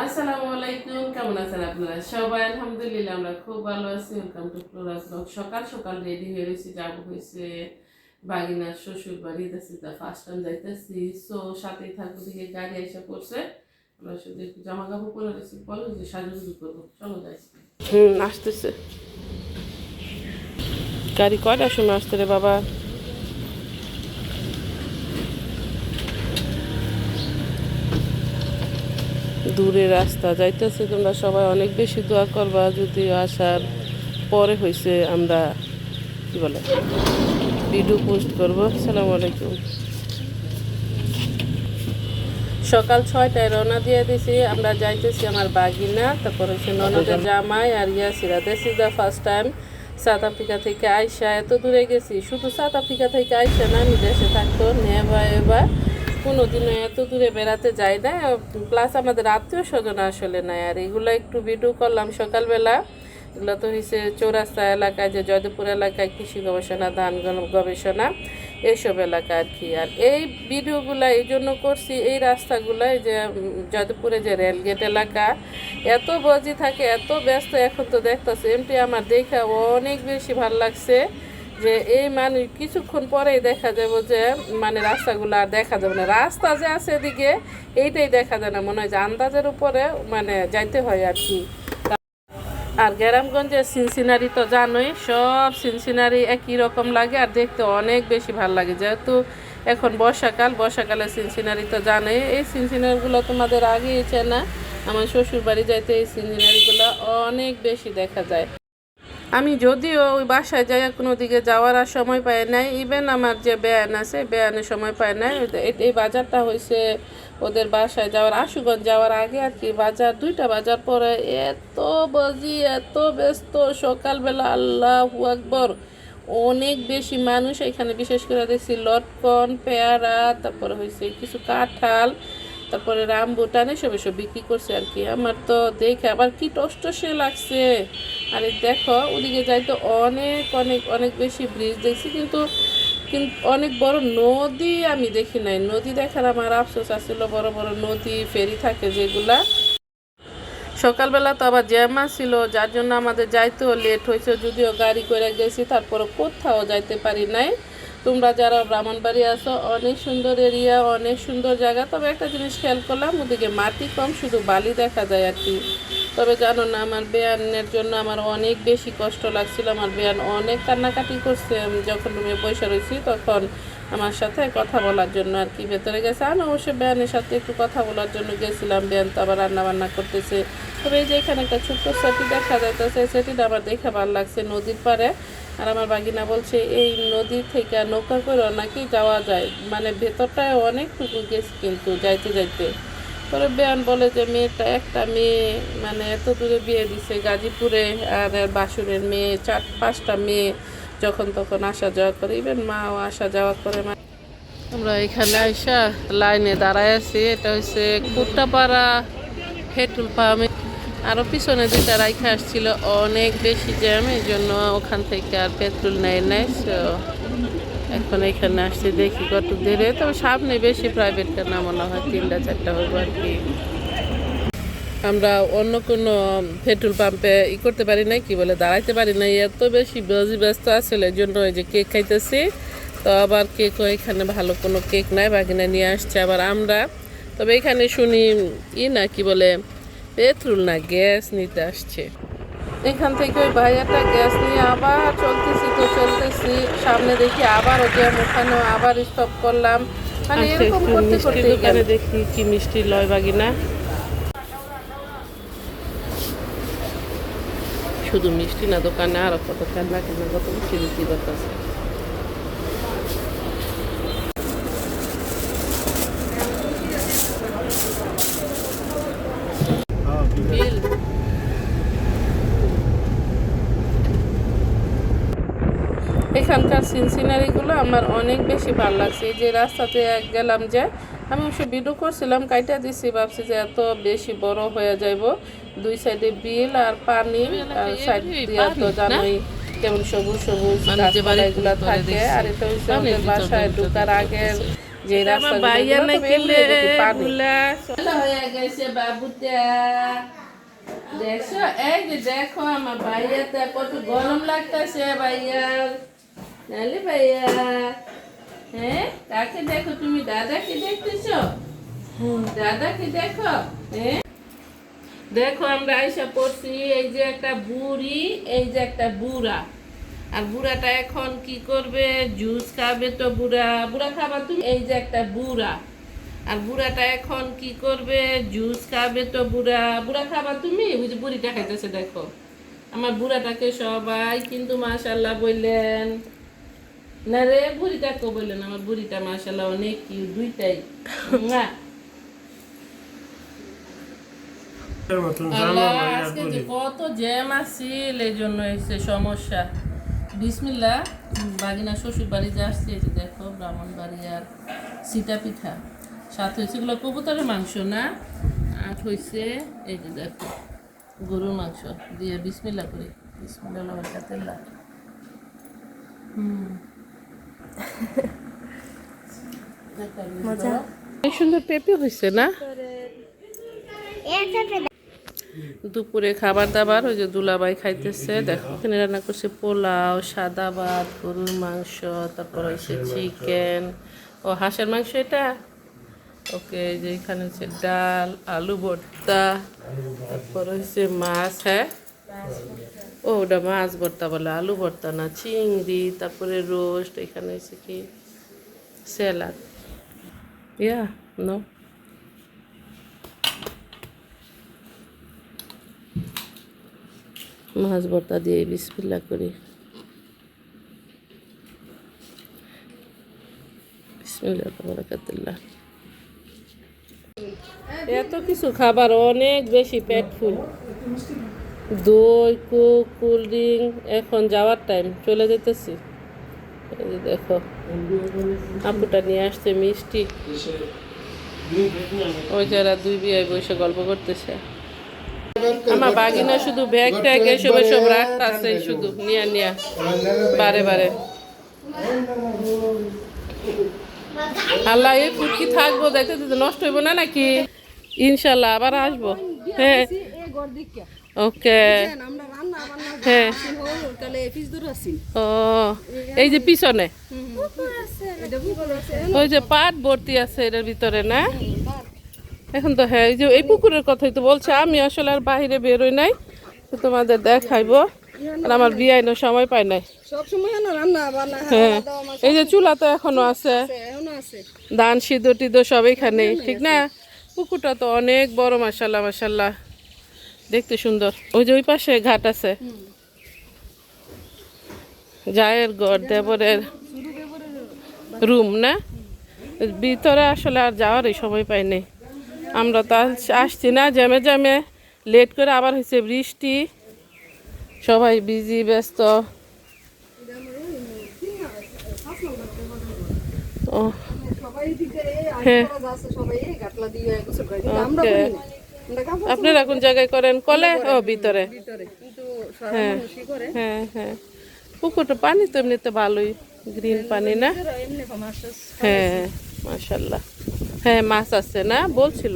আসসালামু আলাইকুম, কেমন আছেন আপনারা সবাই? আলহামদুলিল্লাহ আমরা খুব ভালো আছি। Welcome to Flora's blog. সকাল সকাল রেডি হয়ে রয়েছি, যাবো হয়েছে বাগিনার শ্বশুর বাড়ি। যাচ্ছি, তা ফার্স্ট টাইম যাইতেছি। সো সাথেই থাকবো, দিকে গাড়ি এসে পড়ছে। আমরা শুধু একটু জামা কাপড় পরে রয়েছি, পরে যে সাজুগুজু করবো। চলো যাই। আসতেছে গাড়ি। কয়টার সময় আসতে রে বাবা? দূরে রাস্তা যাইতেছে, তোমরা সবাই অনেক বেশি দোয়া করবা। যদিও আসার পরে হয়েছে আমরা কি বলে ভিডিও পোস্ট করবো। আসসালামু আলাইকুম। সকাল 6টায় রওনা দিয়ে দিছি। আমরা যাইতেছি আমার বাগিনা, তারপর হচ্ছে ননদের জামাই আর Yasira. This is the first time South Africa থেকে আইসা এত দূরে গেছি। শুধু সাউথ আফ্রিকা থেকে আইসা না, আমি দেশে থাকতো নেবা এবার কোনোদিনও এত দূরে বেড়াতে যাই না। প্লাস আমাদের আত্মীয় স্বজন আসলে নাই। আর এগুলো একটু ভিডিও করলাম সকালবেলা। এগুলো তো হয়েছে চৌরাস্তা এলাকায়, যে জয়দেবপুর এলাকায় কৃষি গবেষণা, ধান গবেষণা, এইসব এলাকা আর কি। আর এই ভিডিওগুলো এই জন্য করছি, এই রাস্তাগুলোয় যে জয়দেবপুরে যে রেলগেট এলাকা এত বজি থাকে, এত ব্যস্ত। এখন তো দেখতেছে এমটি আমার দেখা অনেক বেশি ভাল লাগছে যে এই মানে কিছুক্ষণ পরেই দেখা যাবে যে মানে রাস্তাগুলো আর দেখা যাবে না। রাস্তা যে আছে এদিকে এইটাই দেখা যায় না, মনে হয় যে আন্দাজের উপরে মানে যাইতে হয় আর কি। আর গ্রামগঞ্জের সিনসিনারি তো জানোই, সব সিনসিনারি একই রকম লাগে আর দেখতে অনেক বেশি ভালো লাগে। যেহেতু এখন বর্ষাকালে সিনসিনারি তো জানোই। এই সিনসিনারিগুলো তোমাদের আগেই চেনা। আমার শ্বশুর বাড়ি যাইতে এই সিনসিনারিগুলো অনেক বেশি দেখা যায়। আমি যদিও ওই বাসায় যাই কোনো দিকে যাওয়ার আর সময় পাই নাই। ইভেন আমার যে বেয়ান আছে, বেয়ানের সময় পাই নাই। এই বাজারটা হয়েছে ওদের বাসায় যাওয়ার, আশুগঞ্জ যাওয়ার আগে আর কি। বাজার 2টা বাজার পরে এত বাজি, এত ব্যস্ত সকালবেলা, আল্লাহু আকবর। অনেক বেশি মানুষ এখানে। বিশেষ করে দেখছি লটকন, পেয়ারা, তারপরে হয়েছে কিছু কাঁঠাল, তারপরে রামবুটান, এসব বিক্রি করছে আর কি। আমার তো দেখে আবার কি টসটসে লাগছে। আর দেখো ওদিকে যাই তো অনেক অনেক অনেক বেশি ব্রিজ দেখছি, কিন্তু কিন্তু অনেক বড় নদী আমি দেখি নাই। নদী দেখার আমার আফসোস আছিল। বড় বড় নদী, ফেরি থাকে যেগুলা। সকালবেলা তো আবার জ্যামা ছিল, যার জন্য আমাদের যাইতেও লেট হয়েছে। যদিও গাড়ি করে গেছি, তারপরে কোথাও যাইতে পারি নাই। তোমরা যারা ব্রাহ্মণবাড়ি আছো, অনেক সুন্দর এরিয়া, অনেক সুন্দর জায়গা। তবে একটা জিনিস খেয়াল করলাম, ওদিকে মাটি কম, শুধু বালি দেখা যায় আর কি। তবে জানো না, আমার বেয়ানের জন্য আমার অনেক বেশি কষ্ট লাগছিল। আমার বেয়ান অনেক কান্নাকাটি করছে। আমি যখন রুমে বসে রয়েছি তখন আমার সাথে কথা বলার জন্য আর কি ভেতরে গেছে। আমি অবশ্যই বেয়ানের সাথে একটু কথা বলার জন্য গেছিলাম। বেয়ান তো আবার রান্না বান্না করতেছে। তবে এই যে এখানে একটা ছোট্ট সেটি দেখা যাইতেছে, সেটিটা আমার দেখে ভালো লাগছে, নদীর পাড়ে। আর আমার বাগিনা বলছে এই নদী থেকে নৌকা করে নাকি যাওয়া যায়, মানে ভেতরটায় অনেকটুকু গেছে কিন্তু যাইতে যাইতে। পরে বেয়ান বলে যে একটা মেয়ে মানে এত দূরে বিয়ে দিছে গাজীপুরে, আর বাসুরের মেয়ে 4-5টা মেয়ে যখন তখন আসা যাওয়া করে, ইভেন মাও আসা যাওয়া করে। আমরা এখানে আইসা লাইনে দাঁড়ায় আছি। এটা হচ্ছে কুট্টাপাড়া পেট্রোল পাম্প। আরও পিছনে যেটা রাইখে আসছিল অনেক বেশি জ্যাম, এই জন্য ওখান থেকে আর পেট্রোল নেয় নাই। সো এখন এখানে আসছি, দেখি কত দূরে। তবে সামনে বেশি প্রাইভেট কার না, মনে হয় 3-4টা হবে আর কি। আমরা অন্য কোনো পেট্রোল পাম্পে করতে পারি নাই, কি বলে দাঁড়াইতে পারি নাই, এত বেশি ব্যস্ত আসলে। এই জন্য ওই যে কেক খাইতেছি। তো আবার কেকও এখানে ভালো কোনো কেক নাই, বাগিনা নিয়ে আসছে আবার আমরা। তবে এখানে শুনি না কি বলে পেট্রোল না গ্যাস নিতে আসছে। এখান থেকে ওই ভাইয়াটা গ্যাস নিয়ে আবার চলতেছি। সামনে দেখি আবার ওকে ওখানেও আবার স্টপ করলাম। মানে এরকম করতে করতে এখানে দেখি কি মিষ্টি লয় বাগিনা। শুধু মিষ্টি না, দোকানে আরো কত কেনা কত মিষ্টি বিক্রি করতেছে। এখানকার সিনারিগুলো আমার অনেক বেশি ভালো লাগছে। এই যে রাস্তাতে গেলাম, যে আমি অবশ্য ভিডিও করছিলাম, কাইটা দিছি, ভাবছি যে এত বেশি বড় হয়ে যাইব। 2 সাইডে বিল আর পানি, সাইড দিয়ে তো জানোই কেমন সবুজ সবুজ গাছপালাগুলো থাকে। আর এটা হচ্ছে আমাদের বাসায় ঢোকার আগের যে রাস্তা বাইয়া নাকি লেগুলা হয়ে গেছে বাবুটা। দেখছো এই যে দেখো আমার ভাইয়াটা কত গরম লাগতেছে ভাইয়ার, নালে ভাইয়া। হ্যাঁ কাকে দেখো তুমি? দাদাকে দেখতেছো? দাদাকে দেখো। হ্যাঁ দেখো আমরা আইসা পড়ছি, এই যে একটা বুড়ি, এই যে একটা বুড়া। আর বুড়াটা এখন কি করবে? জুস খাবে তো বুড়া। বুড়া খাবা তুমি? এই যে একটা বুড়া। আর বুড়াটা এখন কি করবে? জুস খাবে তো বুড়া। বুড়া খাবা তুমি? ওই যে বুড়িটা খাইতেছে দেখো। আমার বুড়াটাকে সবাই কিন্তু মাশাআল্লাহ বললেন না রে, বুড়িটাকে বললেন। আমার বুড়িটা মাশাআল্লাহ অনেক কিউট, দুইটাই। না আজকে যে কত জ্যাম আছিল, এই জন্য এসে সমস্যা। বিসমিল্লাহ। বাগিনা শ্বশুর বাড়ি যে আসছে, এই যে দেখো ব্রাহ্মণবাড়ি আর সীতা পিঠা। সাথে হয়েছে এগুলো কবুতরের মাংস না, আর হয়েছে এই যে দেখো গরুর মাংস দিয়ে বিসমিল্লাহ করি। বিসমিল্লাহ লবণটা এই সুন্দর পেঁপে হয়েছে না। দুপুরে খাবার দাবার ওই যে দুলাভাই খাইতেছে। দেখো এখানে রান্না করছে পোলাও, সাদা ভাত, গরুর মাংস, তারপর হচ্ছে চিকেন ও হাঁসের মাংস এটা। ওকে যে এখানে হচ্ছে ডাল, আলু ভর্তা, তারপর হচ্ছে মাছ। হ্যাঁ ও ওটা মাছ ভর্তা বলে, আলু ভর্তা না, চিংড়ি, তারপরে রোস্ট। এখানে হচ্ছে কি স্যালাড। ইয়া নো মাছ ভর্তা দিয়ে বিসমিল্লাহ করি। বিসমিল্লাহ বারাকাতুল্লাহ। এত কিছু খাবার, অনেক বেশি পেট ফুল। দই, কোক, কোল্ড ড্রিঙ্ক। এখন যাওয়ার টাইম, চলে যেতেছি। এই যে দেখো আপুটা নিয়ে আসছে মিষ্টি। ওই যারা দুই বিয়ে বসে গল্প করতেছে। আমার বাগিনা শুধু ব্যাগ ট্যাগ এসব এসব রাখতেছে, শুধু নিয়া নিয়া বারে বারে। আল্লাহ এই ফুড কি থাকবো, দেখতে দিতে নষ্ট হইব না নাকি? ইনশাল্লাহ আবার আসবো। হ্যাঁ ওকে। হ্যাঁ ও এই যে পিছনে ওই যে পাট ভর্তি আছে এটার ভিতরে না এখন তো। হ্যাঁ এই যে এই পুকুরের কথাই তো বলছে। আমি আসলে আর বাইরে বেরোই নাই, তো তোমাদের দেখাইবো। আর আমার বিয়াইনো সময় পাই নাই। হ্যাঁ এই যে চুলা তো এখনো আছে, ধান সিদ্ধ টিদ্ধ সব এখানে, ঠিক না? পুকুরটা তো অনেক বড়, মাশাল্লাহ মাশাল্লাহ, দেখতে সুন্দর। ওই যে ওই পাশে ঘাট আছে, জায়ের ঘর, দেবরের রুম না। ভিতরে আসলে আর যাওয়ারই সময় পাই নাই। আমরা তো আসছি না, জ্যামে জ্যামে লেট করে, আবার হয়েছে বৃষ্টি, সবাই বিজি ব্যস্ত। ও হ্যাঁ আপনারা কোন জায়গায় করেন? কলে? ও ভিতরে। হ্যাঁ হ্যাঁ হ্যাঁ পুকুরটা পানি তো এমনিতে ভালোই, গ্রিন পানি না? হ্যাঁ মাশাল্লাহ। হ্যাঁ মাছ আছে না, বলছিল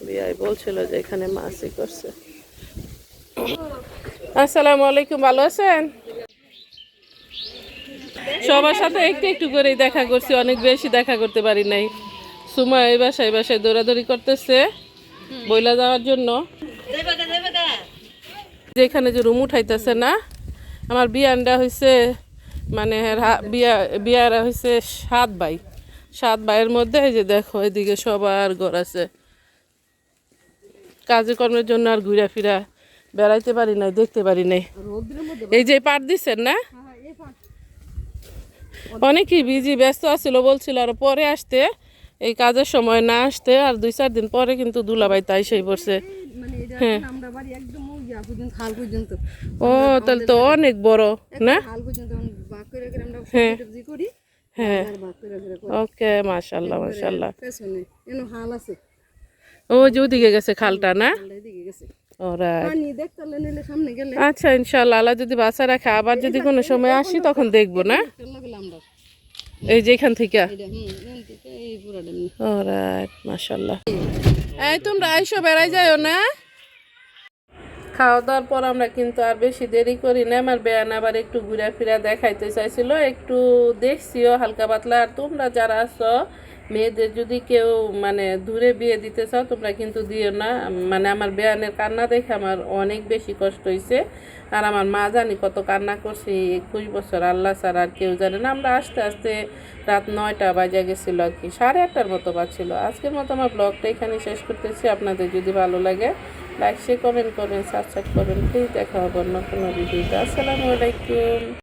বিয়াই, বলছিল যে এখানে মাছই করছে। আসসালামু আলাইকুম, ভালো আছেন? সবার সাথে একটু একটু করেই দেখা করছি, অনেক বেশি দেখা করতে পারি নাই। সুমা এই বাসায় দৌড়াদৌড়ি করতেছে বইলা যাওয়ার জন্য। যেখানে যে রুম উঠাইতেছে না, আমার বিয়ানটা হয়েছে মানে বিয়ারা হয়েছে 7 ভাই। 7 ভাইয়ের মধ্যে এই যে দেখো এদিকে সবার ঘর আছে। কাজে কর্মের জন্য আর ঘুরা ফিরা বেড়াইতে পারি নাই, দেখতে পারি নাই। এই যে পাট দিচ্ছেন না, অনেকেই বিজি ব্যস্ত আছিল, বলছিল আর পরে আসতে, এই কাজের সময় না আসতে। আর 2-4 দিন পরে কিন্তু দুলাভাই তাই সেই পড়ছে। হ্যাঁ ও তাহলে তো অনেক বড় না? হ্যাঁ হ্যাঁ ওকে মাশাল্লাহ মাশাল্লাহ। ও যে ওদিকে গেছে খালটা না? আচ্ছা ইনশাল্লাহ আল্লাহ যদি বাঁচা রাখে, আবার যদি কোনো সময় আসি তখন দেখবো না। এই যে এখান থেকে অলরাইট, মাশাআল্লাহ। এই তোমরা আইসো বেড়াই যাইও না। খাওয়া দাওয়ার পর আমরা কিন্তু আর বেশি দেরি করি না। আমার বেয়ান আবার একটু ঘুরা ফিরা দেখাইতে চাইছিল, একটু দেখছিও হালকা পাতলা। আর তোমরা যারা আছো মেয়েদের যদি কেউ মানে দূরে বিয়ে দিতে চাও তোমরা কিন্তু দিও না। মানে আমার বেয়ানের কান্না দেখে আমার অনেক বেশি কষ্ট হয়েছে। আর আমার মা জানি কত কান্না করছে, 21 বছর, আল্লাহ ছাড়া আর কেউ জানে না। আমরা আস্তে আস্তে রাত 9টা বাজে গেছিল আর কি, 8:30টার মতো বাজছিল। আজকের মতো আমার ব্লগটা এখানে শেষ করতেছি। আপনাদের যদি ভালো লাগে লাইক শেয়ার কমেন্ট করবেন, সাবস্ক্রাইব করবেন প্লিজ। দেখা হবে অন্য কোনো ভিডিওতে। আসসালামু আলাইকুম।